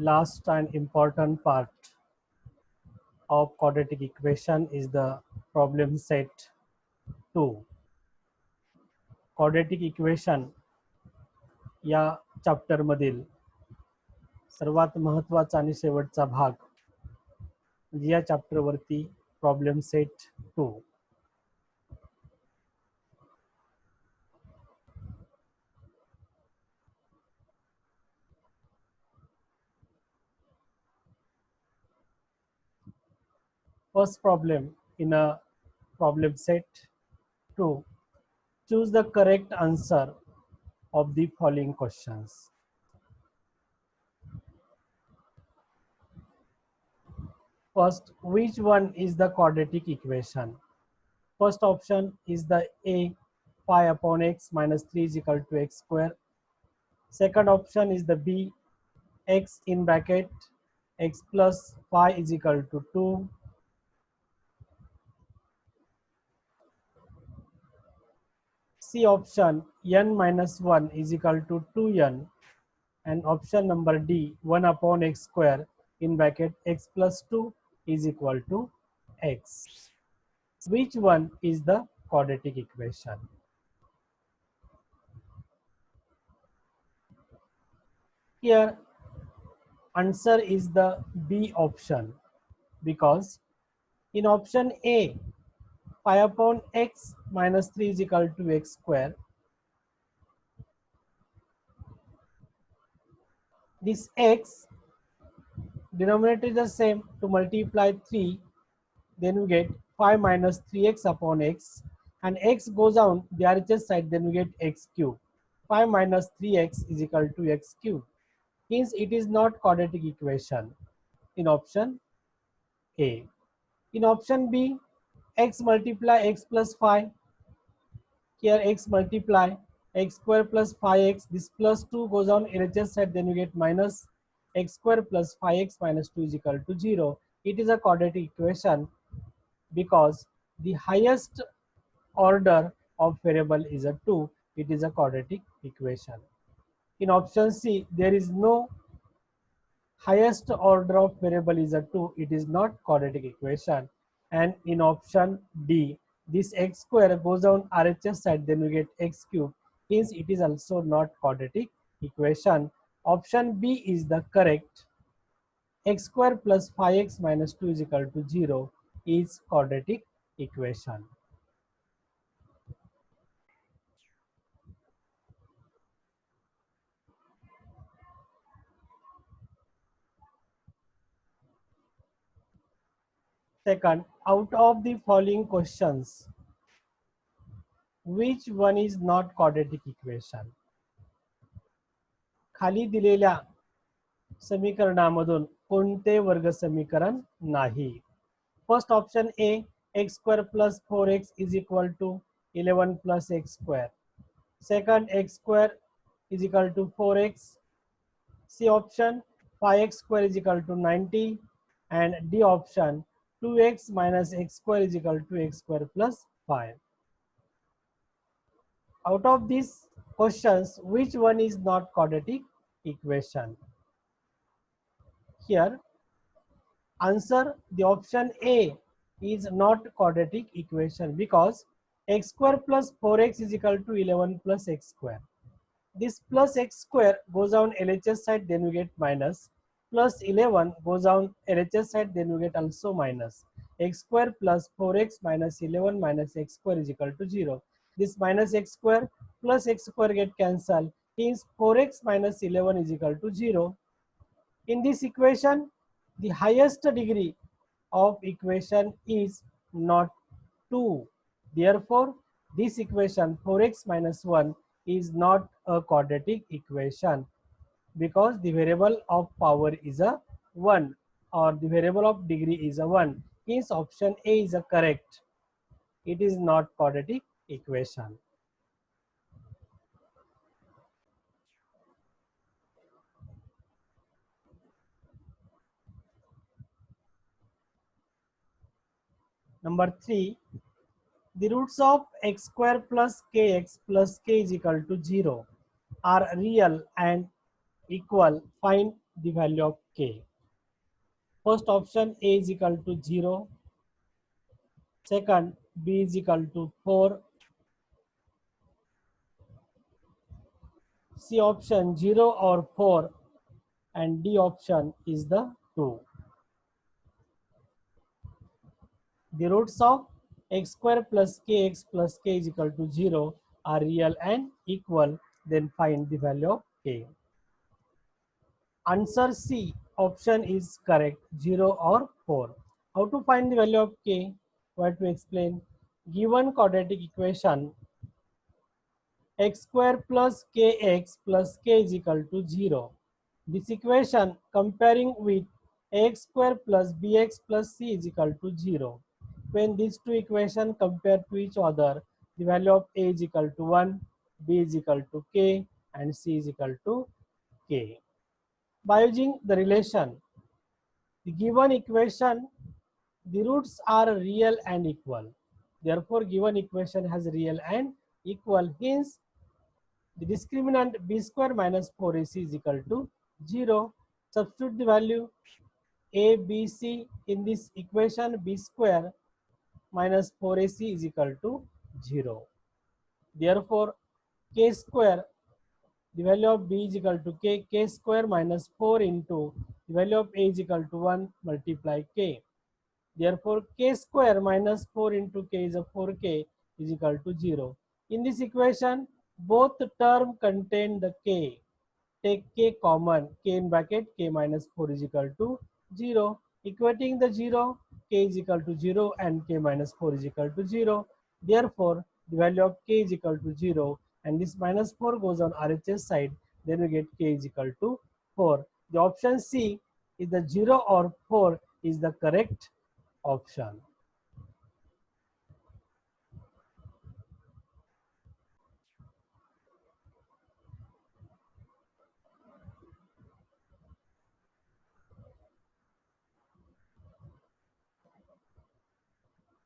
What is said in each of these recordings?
last and important part of quadratic equation is the problem set 2. quadratic equation या chapter मधील सर्वात महत्त्वाचा आणि शेवटचा भाग म्हणजे या चॅप्टर वरती problem set 2. First problem in a problem set 2. Choose the correct answer of the following questions. First, which one is the quadratic equation? First option is the A, pi upon x minus 3 is equal to x square. Second option is the B, x in bracket x plus pi is equal to 2. C option, n minus 1 is equal to 2n. And option number D, 1 upon x square in bracket x plus 2 is equal to x. Which one is the quadratic equation? Here answer is the B option, because in option A, pi upon x minus 3 is equal to x square. This x denominator is the same, to multiply 3, then we get 5 minus 3x upon x, and x goes down the RHS side, then we get x cube. 5 minus 3x is equal to x cube. Hence it is not quadratic equation in option A. In option B, x multiply x plus 5. Here x multiply x square plus 5x. This plus 2 goes on LHS side, then you get minus x square plus 5x minus 2 is equal to 0. It is a quadratic equation because the highest order of variable is a 2. It is a quadratic equation. In option C, there is no highest order of variable is a 2. It is not quadratic equation. And in option D, this x square goes down RHS side, then we get x cube. Hence it is also not quadratic equation. Option B is the correct. X square plus 5x minus 2 is equal to 0 is quadratic equation. Second, out of the following questions, which one is not quadratic equation? खाली दिलेल्या समीकरणामधून कोणते वर्ग समीकरण नाही? First option A, x square plus 4x is equal to 11 plus x square. Second, x square is equal to 4x. C option, 5x square is equal to 90. And D option, 2x minus x square is equal to x square plus 5. Out of these questions, which one is not quadratic equation? Here, answer the option A is not quadratic equation because x square plus 4x is equal to 11 plus x square. This plus x square goes down LHS side, then we get minus. Plus 11 goes down LHS side, then we get also minus. X square plus 4x minus 11 minus x square is equal to 0. This minus x square plus x square get cancelled. Hence 4x minus 11 is equal to 0. In this equation, the highest degree of equation is not 2. Therefore, this equation 4x minus 1 is not a quadratic equation because the variable of power is a 1 or the variable of degree is a 1. Hence, option A is a correct. It is not quadratic equation. Number 3, the roots of x square plus kx plus k is equal to 0 are real and equal. Find the value of k. First option a is equal to 0, second b is equal to 4, C option 0 or 4, and D option is the 2. The roots of x square plus kx plus k is equal to 0 are real and equal. Then find the value of k. Answer C option is correct, 0 or 4. How to find the value of k? We have to explain. Given quadratic equation x square plus kx plus k is equal to 0. This equation comparing with ax square plus bx plus c is equal to 0. When these two equations compare to each other, the value of a is equal to 1, b is equal to k, and c is equal to k. By using the relation, the given equation, the roots are real and equal. Therefore, given equation has real and equal. Hence, the discriminant b square minus 4ac is equal to 0. Substitute the value a, b, c in this equation. B square minus 4ac is equal to 0. Therefore, k square, the value of b is equal to k square minus 4 into the value of a is equal to 1 multiply k. Therefore, k square minus 4 into k is a 4k is equal to 0. In this equation, both term contain the k. Take k common, k in bracket, k minus 4 is equal to 0. Equating the 0, k is equal to 0 and k minus 4 is equal to 0. Therefore, the value of k is equal to 0 and this minus 4 goes on RHS side. Then we get k is equal to 4. The option C is the 0 or 4 is the correct option.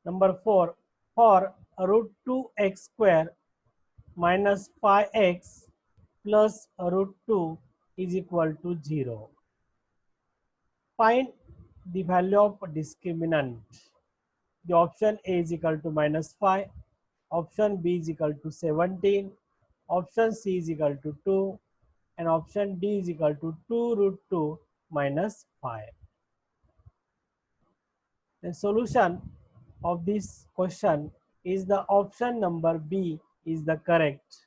Number 4, for root 2x square minus 5x plus root 2 is equal to 0. Find the value of discriminant. The option A is equal to minus 5, option B is equal to 17, option C is equal to 2, and option D is equal to 2 root 2 minus 5. The solution of this question is the option number B is the correct.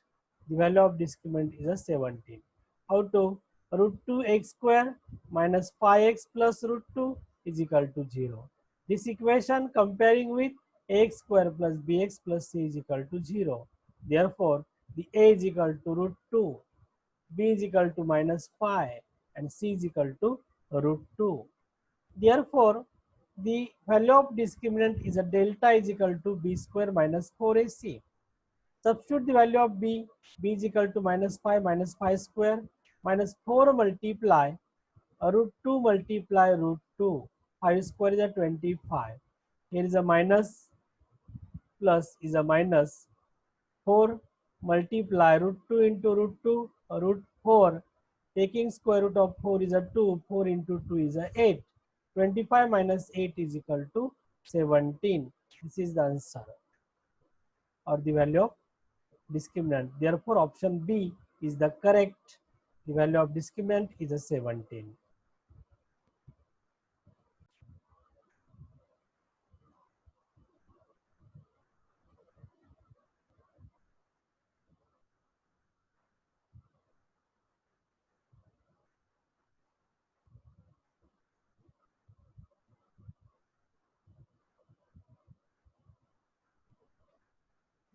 The value of discriminant is a 17. How to? Root 2x square minus 5x plus root 2 is equal to 0. This equation comparing with ax square plus bx plus c is equal to 0. Therefore, the a is equal to root 2, b is equal to minus 5, and c is equal to root 2. Therefore, the value of discriminant is a delta is equal to b square minus 4ac. Substitute the value of b is equal to minus 5 square minus 4 multiply root 2 multiply root 2. 5 square is a 25. Here is a minus, plus is a minus. 4 multiply root 2 into root 2 root 4. Taking square root of 4 is a 2. 4 into 2 is a 8. 25 minus 8 is equal to 17. This is the answer or the value of discriminant. Therefore, option B is the correct. The value of discriminant is a 17.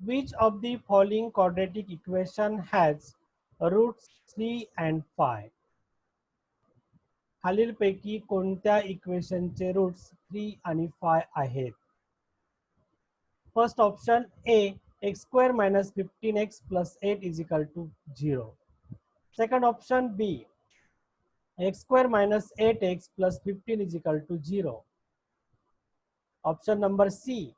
Which of the following quadratic equation has roots 3 and 5? खालीलपैकी कोणत्या इक्वेशनचे roots 3 आणि 5 आहेत? First option A, x square minus 15x plus 8 is equal to 0. Second option B, x square minus 8x plus 15 is equal to 0. Option number C,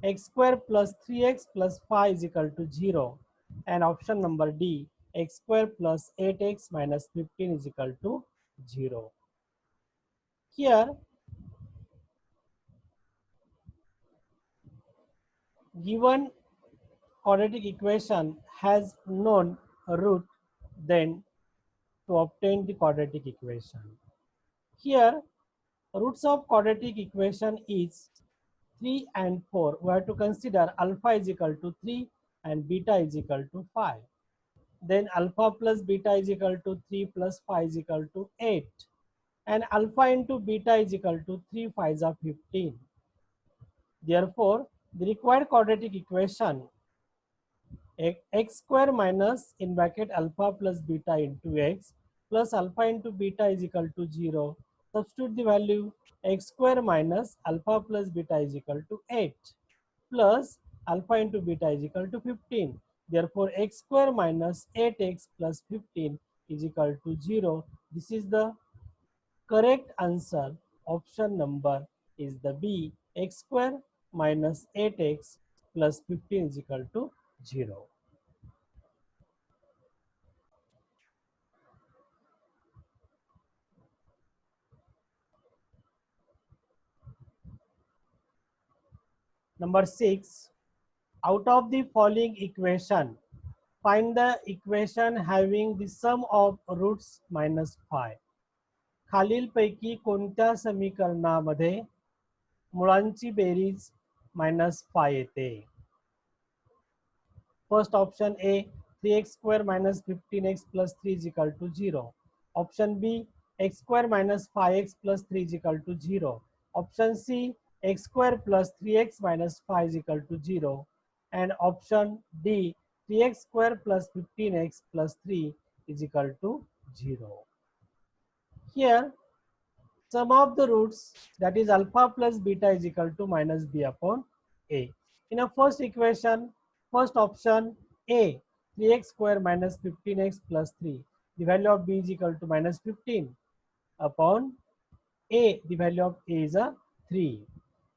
x square plus 3x plus 5 is equal to 0. And option number D, x square plus 8x minus 15 is equal to 0. Here, given quadratic equation has known root, then to obtain the quadratic equation. Here, roots of quadratic equation is 3 and 4. We have to consider alpha is equal to 3 and beta is equal to 5. Then alpha plus beta is equal to 3 plus 5 is equal to 8. And alpha into beta is equal to 3 5s are 15. Therefore, the required quadratic equation x square minus in bracket alpha plus beta into x plus alpha into beta is equal to 0. Substitute the value x square minus alpha plus beta is equal to 8 plus alpha into beta is equal to 15. Therefore, x square minus 8x plus 15 is equal to 0. This is the correct answer. Option number is the B. X square minus 8x plus 15 is equal to 0. Number 6. Out of the following equation, find the equation having the sum of roots minus 5. खालीलपैकी कोणत्या समीकरणामध्ये मुळांची berries -5 येते? First option A, 3x square minus 15x plus 3 is equal to 0. Option B, x square minus 5x plus 3 is equal to 0. Option C, x square plus 3x minus 5 is equal to 0. And option D, 3x square plus 15x plus 3 is equal to 0. Here, sum of the roots, that is alpha plus beta is equal to minus b upon a. In a first equation, first option A, 3x square minus 15x plus 3. The value of b is equal to minus 15 upon a. The value of a is a 3.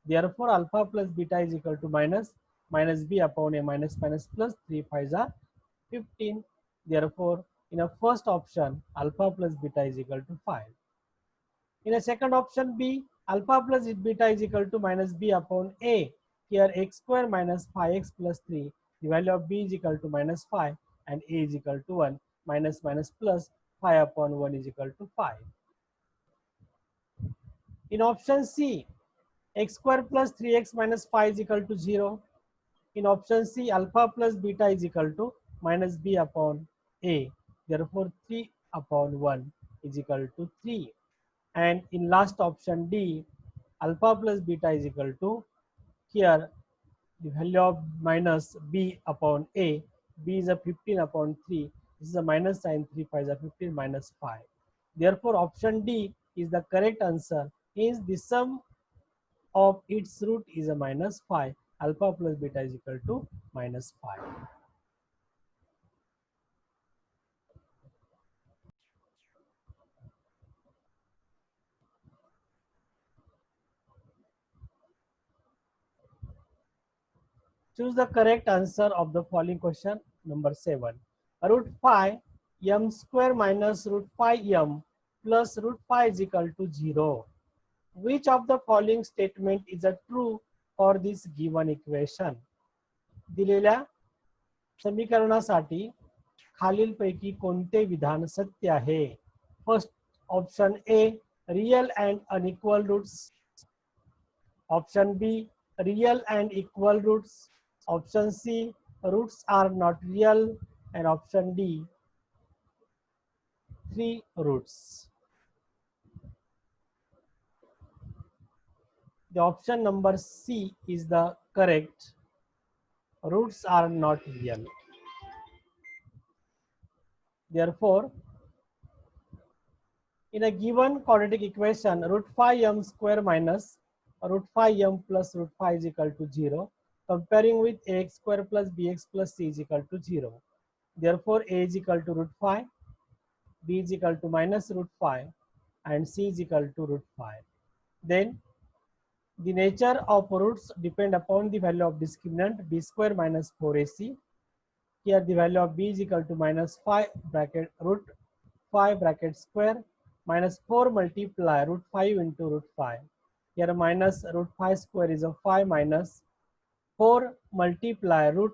Therefore, alpha plus beta is equal to minus b upon a minus plus 3 5 are 15. Therefore, in a first option, alpha plus beta is equal to 5. In a second option B, alpha plus beta is equal to minus b upon a. Here x square minus 5x plus 3. The value of b is equal to minus 5 and a is equal to 1. Minus plus 5 upon 1 is equal to 5. In option C, x square plus 3x minus 5 is equal to 0. In option C, alpha plus beta is equal to minus b upon a. Therefore, 3 upon 1 is equal to 3. And in last option D, alpha plus beta is equal to, here the value of minus b upon a, b is a 15 upon 3, this is a minus sign, 3 5 is a 15 minus 5. Therefore, option D is the correct answer. Hence, the sum of its root is a minus 5. Alpha plus beta is equal to minus 5. Choose the correct answer of the following question. Number 7. Root 5 m square minus root 5 m plus root 5 is equal to 0. Which of the following statement is a true for this given equation? दिलेल्या समीकरणासाठी खालीलपैकी कोणते विधान सत्य आहे? First option A, real and unequal roots. Option B, real and equal roots. Option C, roots are not real. And option D, 3 roots. The option number C is the correct. Roots are not real. Therefore, in a given quadratic equation, root 5 m square minus root 5 m plus root 5 is equal to 0. Comparing with ax square plus bx plus c is equal to 0. Therefore, a is equal to root 5, b is equal to minus root 5, and c is equal to root 5. Then, the nature of roots depend upon the value of discriminant b square minus 4ac. Here, the value of b is equal to minus 5 bracket root 5 bracket square minus 4 multiply root 5 into root 5. Here minus root 5 square is a 5 minus 4 multiply root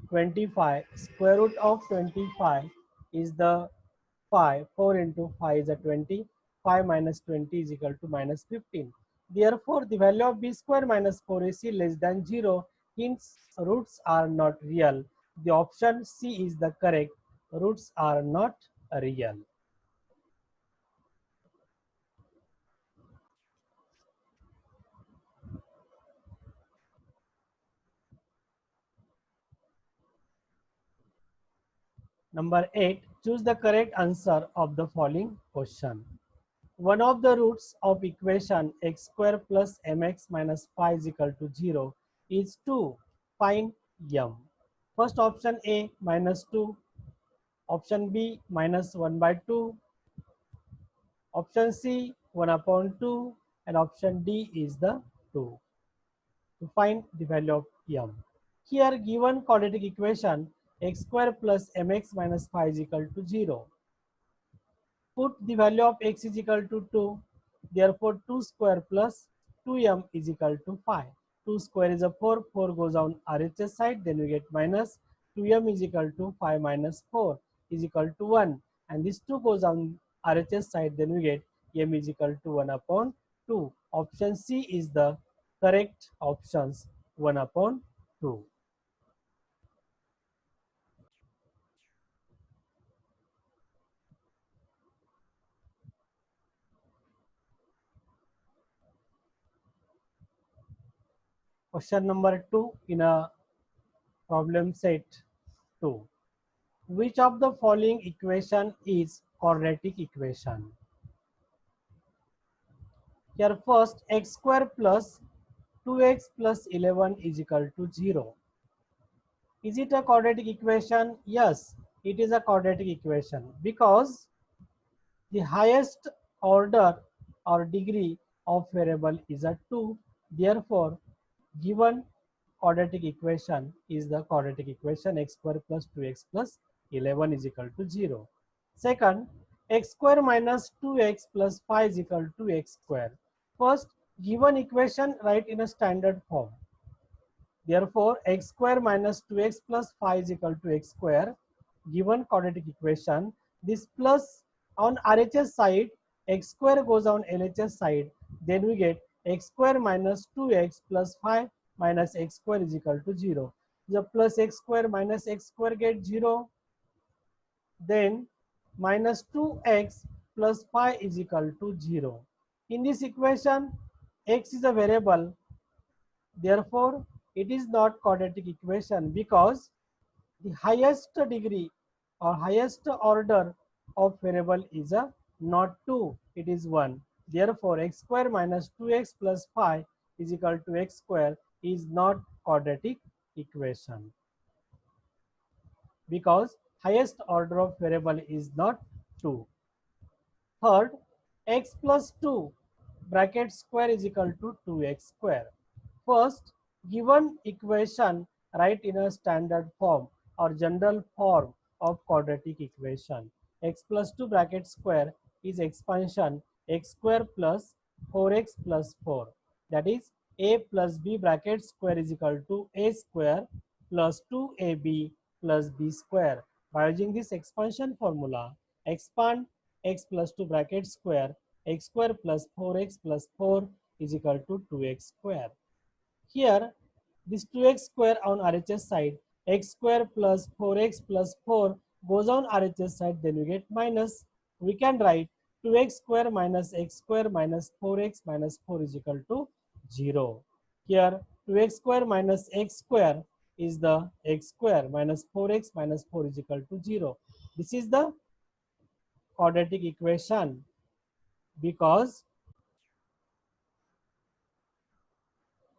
25. Square root of 25 is the 5. 4 into 5 is a 20. 5 minus 20 is equal to minus 15. Therefore, the value of b square minus 4ac less than 0, hence roots are not real. The option C is the correct. Roots are not real. Number 8. Choose the correct answer of the following question. One of the roots of equation x square plus mx minus 5 is equal to 0 is 2. Find m. First option A minus 2, option B minus 1 by 2, option C 1 upon 2, and option D is the 2. To find the value of m. Here given quadratic equation x square plus mx minus 5 is equal to 0. Put the value of x is equal to 2. Therefore, 2 square plus 2m is equal to 5. 2 square is a 4. 4 goes on RHS side. Then we get minus 2m is equal to 5 minus 4 is equal to 1. And this 2 goes on RHS side. Then we get m is equal to 1 upon 2. Option C is the correct options, 1 upon 2. Question number 2 in a problem set 2. Which of the following equation is quadratic equation? Here first x square plus 2x plus 11 is equal to 0. Is it a quadratic equation? Yes, it is a quadratic equation because the highest order or degree of variable is a 2. Therefore, given quadratic equation is the quadratic equation x square plus 2x plus 11 is equal to 0. Second, x square minus 2x plus 5 is equal to x square. First, given equation write in a standard form. Therefore, x square minus 2x plus 5 is equal to x square. Given quadratic equation, this plus on RHS side, x square goes on LHS side. Then we get x square minus 2x plus 5 minus x square is equal to 0. The plus x square minus x square get 0. Then minus 2x plus 5 is equal to 0. In this equation, x is a variable. Therefore, it is not quadratic equation because the highest degree or highest order of variable is a not 2, it is 1. Therefore, x square minus 2x plus 5 is equal to x square is not quadratic equation because highest order of variable is not 2. Third, x plus 2 bracket square is equal to 2x square. First, given equation write in a standard form or general form of quadratic equation. X plus 2 bracket square is expansion x square plus 4x plus 4. That is a plus b bracket square is equal to a square plus 2ab plus b square. By using this expansion formula, expand x plus 2 bracket square x square plus 4x plus 4 is equal to 2x square. Here, this 2x square on RHS side, x square plus 4x plus 4 goes on RHS side, then we get minus. We can write 2x square minus x square minus 4x minus 4 is equal to 0. Here, 2x square minus x square is the x square minus 4x minus 4 is equal to 0. This is the quadratic equation because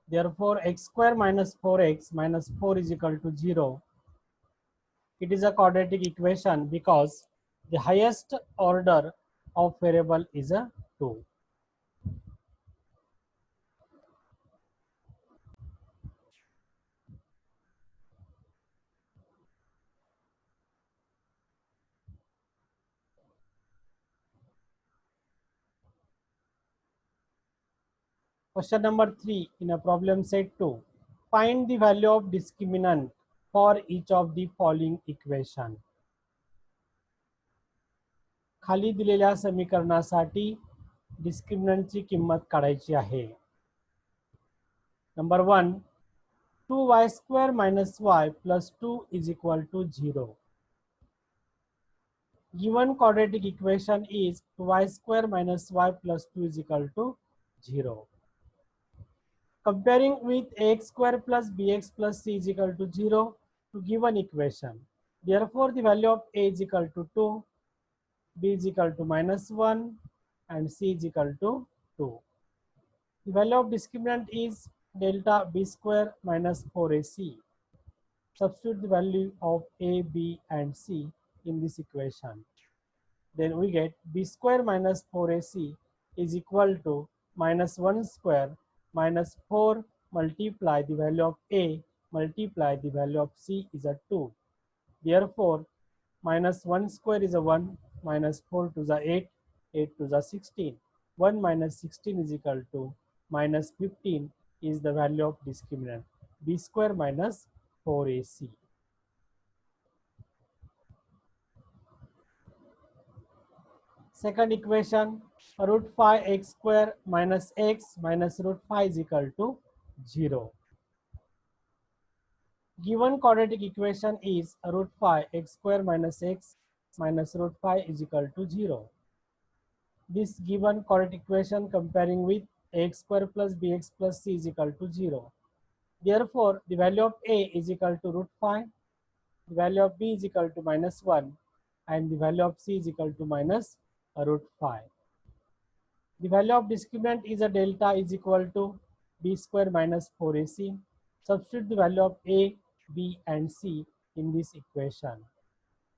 therefore x square minus 4x minus 4 is equal to 0. It is a quadratic equation because the highest order of variable is a 2. Question number 3 in a problem set 2. Find the value of discriminant for each of the following equation. खाली दिलेल्या समीकरणासाठी डिस्क्रिमिनंटची किंमत काढायची आहे. Number 1, 2y square minus y plus 2 is equal to 0. Given quadratic equation is y square minus y plus 2 is equal to 0. Comparing with ax square plus bx plus c is equal to 0 to given equation. Therefore, the value of a is equal to 2, b is equal to minus 1 and c is equal to 2. The value of discriminant is delta b square minus 4ac. Substitute the value of a, b and c in this equation. Then we get b square minus 4ac is equal to minus 1 square minus 4 multiply the value of a multiply the value of c is a 2. Therefore, minus 1 square is a 1, minus 4 to the 8, 8 to the 16. 1 minus 16 is equal to minus 15 is the value of discriminant. B square minus 4ac. Second equation, root 5 x square minus x minus root 5 is equal to 0. Given quadratic equation is root 5 x square minus x minus root 5 is equal to 0. This given quadratic equation comparing with ax square plus bx plus c is equal to 0. Therefore, the value of a is equal to root 5, the value of b is equal to minus 1 and the value of c is equal to minus root 5. The value of discriminant is a delta is equal to b square minus 4ac. Substitute the value of a, b and c in this equation.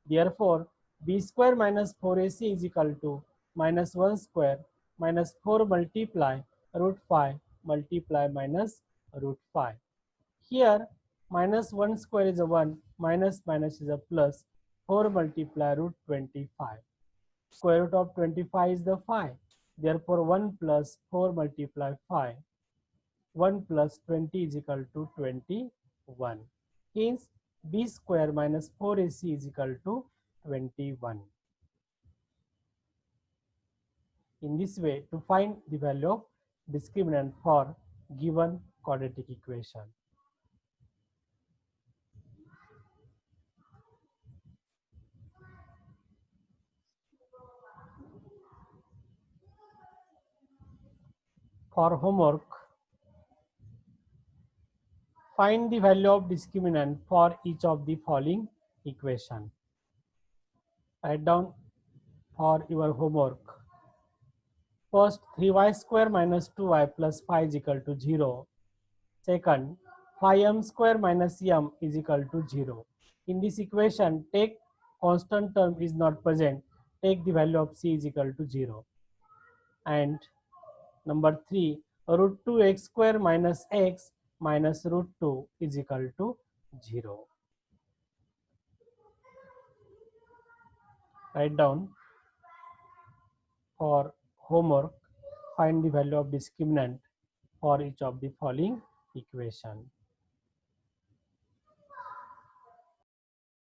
Therefore, b square minus 4ac is equal to minus 1 square minus 4 multiply root 5 multiply minus root 5. Here, minus 1 square is a 1, minus minus is a plus, 4 multiply root 25. Square root of 25 is the 5. Therefore, 1 plus 4 multiply 5. 1 plus 20 is equal to 21. Hence, b square minus 4ac is equal to 21. In this way, to find the value of discriminant for given quadratic equation. For homework, find the value of discriminant for each of the following equation. Write down for your homework. First, 3y square minus 2y plus 5 is equal to 0. Second, 5m square minus m is equal to 0. In this equation, take constant term is not present. Take the value of c is equal to 0. And number 3, root 2x square minus x minus root 2 is equal to 0. Write down for homework, find the value of discriminant for each of the following equation.